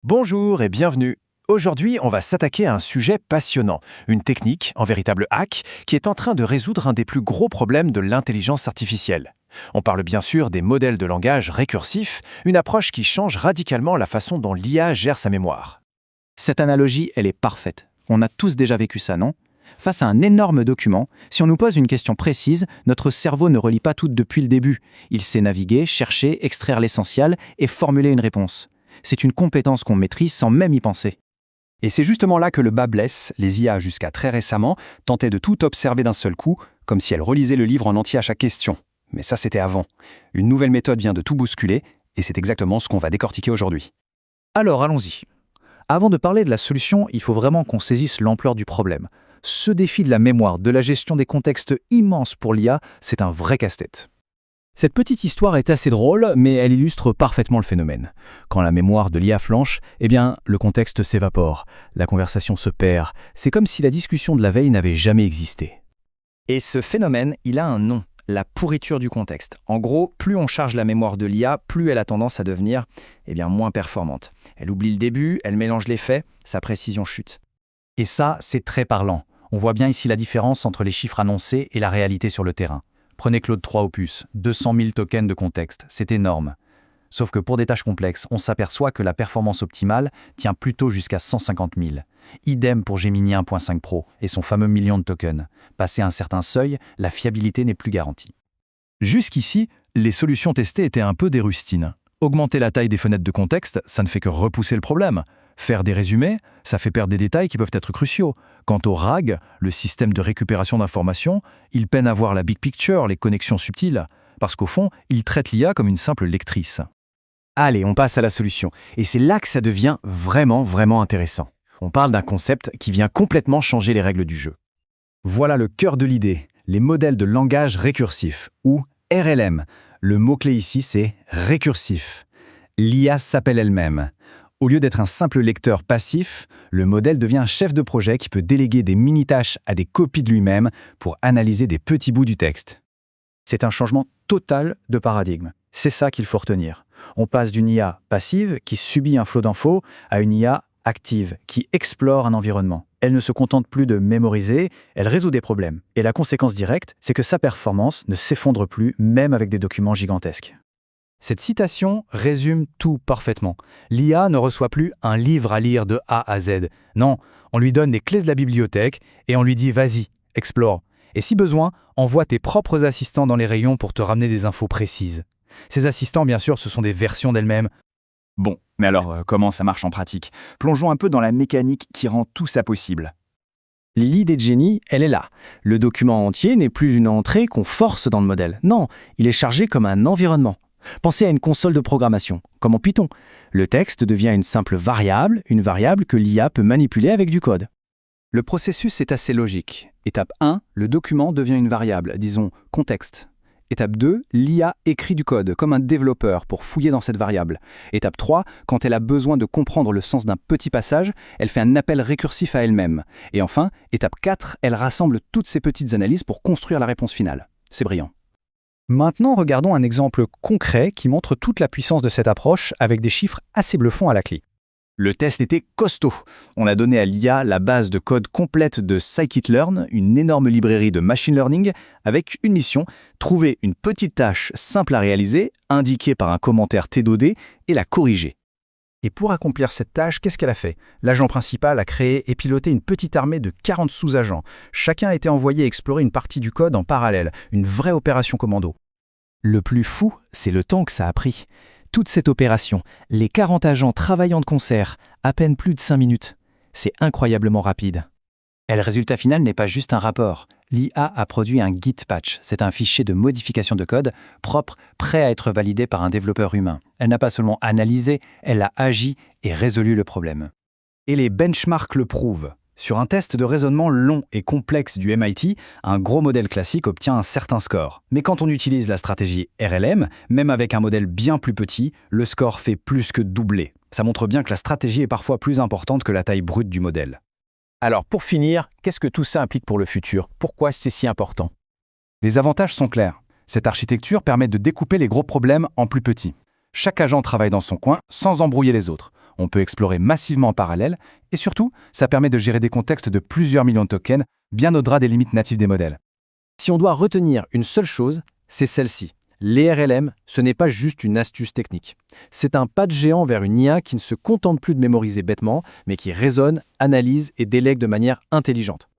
Bonjour et bienvenue. Aujourd'hui, on va s'attaquer à un sujet passionnant, une technique, un véritable hack, qui est en train de résoudre un des plus gros problèmes de l'intelligence artificielle. On parle bien sûr des modèles de langage récursifs, une approche qui change radicalement la façon dont l'IA gère sa mémoire. Cette analogie, elle est parfaite. On a tous déjà vécu ça, non? Face à un énorme document, si on nous pose une question précise, notre cerveau ne relie pas tout depuis le début. Il sait naviguer, chercher, extraire l'essentiel et formuler une réponse. C'est une compétence qu'on maîtrise sans même y penser. Et c'est justement là que le bas blesse. Les IA, jusqu'à très récemment, tentaient de tout observer d'un seul coup, comme si elles relisaient le livre en entier à chaque question. Mais ça, c'était avant. Une nouvelle méthode vient de tout bousculer, et c'est exactement ce qu'on va décortiquer aujourd'hui. Alors, allons-y. Avant de parler de la solution, il faut vraiment qu'on saisisse l'ampleur du problème. Ce défi de la mémoire, de la gestion des contextes immenses pour l'IA, c'est un vrai casse-tête. Cette petite histoire est assez drôle, mais elle illustre parfaitement le phénomène. Quand la mémoire de l'IA flanche, le contexte s'évapore, la conversation se perd. C'est comme si la discussion de la veille n'avait jamais existé. Et ce phénomène, il a un nom, la pourriture du contexte. En gros, plus on charge la mémoire de l'IA, plus elle a tendance à devenir moins performante. Elle oublie le début, elle mélange les faits, sa précision chute. Et ça, c'est très parlant. On voit bien ici la différence entre les chiffres annoncés et la réalité sur le terrain. Prenez Claude 3 Opus, 200 000 tokens de contexte, c'est énorme. Sauf que pour des tâches complexes, on s'aperçoit que la performance optimale tient plutôt jusqu'à 150 000. Idem pour Gemini 1.5 Pro et son fameux million de tokens. Passé un certain seuil, la fiabilité n'est plus garantie. Jusqu'ici, les solutions testées étaient un peu des rustines. Augmenter la taille des fenêtres de contexte, ça ne fait que repousser le problème. Faire des résumés, ça fait perdre des détails qui peuvent être cruciaux. Quant au RAG, le système de récupération d'informations, il peine à voir la big picture, les connexions subtiles, parce qu'au fond, il traite l'IA comme une simple lectrice. Allez, on passe à la solution. Et c'est là que ça devient vraiment intéressant. On parle d'un concept qui vient complètement changer les règles du jeu. Voilà le cœur de l'idée, les modèles de langage récursif, ou RLM. Le mot-clé ici, c'est récursif. L'IA s'appelle elle-même. Au lieu d'être un simple lecteur passif, le modèle devient un chef de projet qui peut déléguer des mini-tâches à des copies de lui-même pour analyser des petits bouts du texte. C'est un changement total de paradigme. C'est ça qu'il faut retenir. On passe d'une IA passive qui subit un flot d'infos à une IA active qui explore un environnement. Elle ne se contente plus de mémoriser, elle résout des problèmes. Et la conséquence directe, c'est que sa performance ne s'effondre plus, même avec des documents gigantesques. Cette citation résume tout parfaitement. L'IA ne reçoit plus un livre à lire de A à Z. Non, on lui donne les clés de la bibliothèque et on lui dit « vas-y, explore ». Et si besoin, envoie tes propres assistants dans les rayons pour te ramener des infos précises. Ces assistants, bien sûr, ce sont des versions d'elles-mêmes. Bon, mais alors comment ça marche en pratique? Plongeons un peu dans la mécanique qui rend tout ça possible. L'idée de génie, elle est là. Le document entier n'est plus une entrée qu'on force dans le modèle. Non, il est chargé comme un environnement. Pensez à une console de programmation, comme en Python. Le texte devient une simple variable, une variable que l'IA peut manipuler avec du code. Le processus est assez logique. Étape 1, le document devient une variable, disons contexte. Étape 2, l'IA écrit du code comme un développeur pour fouiller dans cette variable. Étape 3, quand elle a besoin de comprendre le sens d'un petit passage, elle fait un appel récursif à elle-même. Et enfin, étape 4, elle rassemble toutes ces petites analyses pour construire la réponse finale. C'est brillant. Maintenant, regardons un exemple concret qui montre toute la puissance de cette approche avec des chiffres assez bluffants à la clé. Le test était costaud. On a donné à l'IA la base de code complète de scikit-learn, une énorme librairie de machine learning, avec une mission, trouver une petite tâche simple à réaliser, indiquée par un commentaire T2D, et la corriger. Et pour accomplir cette tâche, qu'est-ce qu'elle a fait? L'agent principal a créé et piloté une petite armée de 40 sous-agents. Chacun a été envoyé explorer une partie du code en parallèle, une vraie opération commando. Le plus fou, c'est le temps que ça a pris. Toute cette opération, les 40 agents travaillant de concert, à peine plus de 5 minutes. C'est incroyablement rapide. Et le résultat final n'est pas juste un rapport. L'IA a produit un Git patch. C'est un fichier de modification de code propre, prêt à être validé par un développeur humain. Elle n'a pas seulement analysé, elle a agi et résolu le problème. Et les benchmarks le prouvent. Sur un test de raisonnement long et complexe du MIT, un gros modèle classique obtient un certain score. Mais quand on utilise la stratégie RLM, même avec un modèle bien plus petit, le score fait plus que doubler. Ça montre bien que la stratégie est parfois plus importante que la taille brute du modèle. Alors pour finir, qu'est-ce que tout ça implique pour le futur? Pourquoi c'est si important? Les avantages sont clairs. Cette architecture permet de découper les gros problèmes en plus petits. Chaque agent travaille dans son coin sans embrouiller les autres. On peut explorer massivement en parallèle et surtout, ça permet de gérer des contextes de plusieurs millions de tokens, bien au-delà des limites natives des modèles. Si on doit retenir une seule chose, c'est celle-ci. Les RLM, ce n'est pas juste une astuce technique. C'est un pas de géant vers une IA qui ne se contente plus de mémoriser bêtement, mais qui raisonne, analyse et délègue de manière intelligente.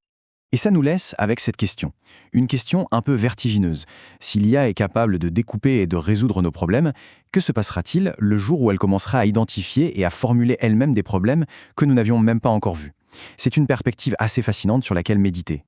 Et ça nous laisse avec cette question. Une question un peu vertigineuse. Si l'IA est capable de découper et de résoudre nos problèmes, que se passera-t-il le jour où elle commencera à identifier et à formuler elle-même des problèmes que nous n'avions même pas encore vus ? C'est une perspective assez fascinante sur laquelle méditer.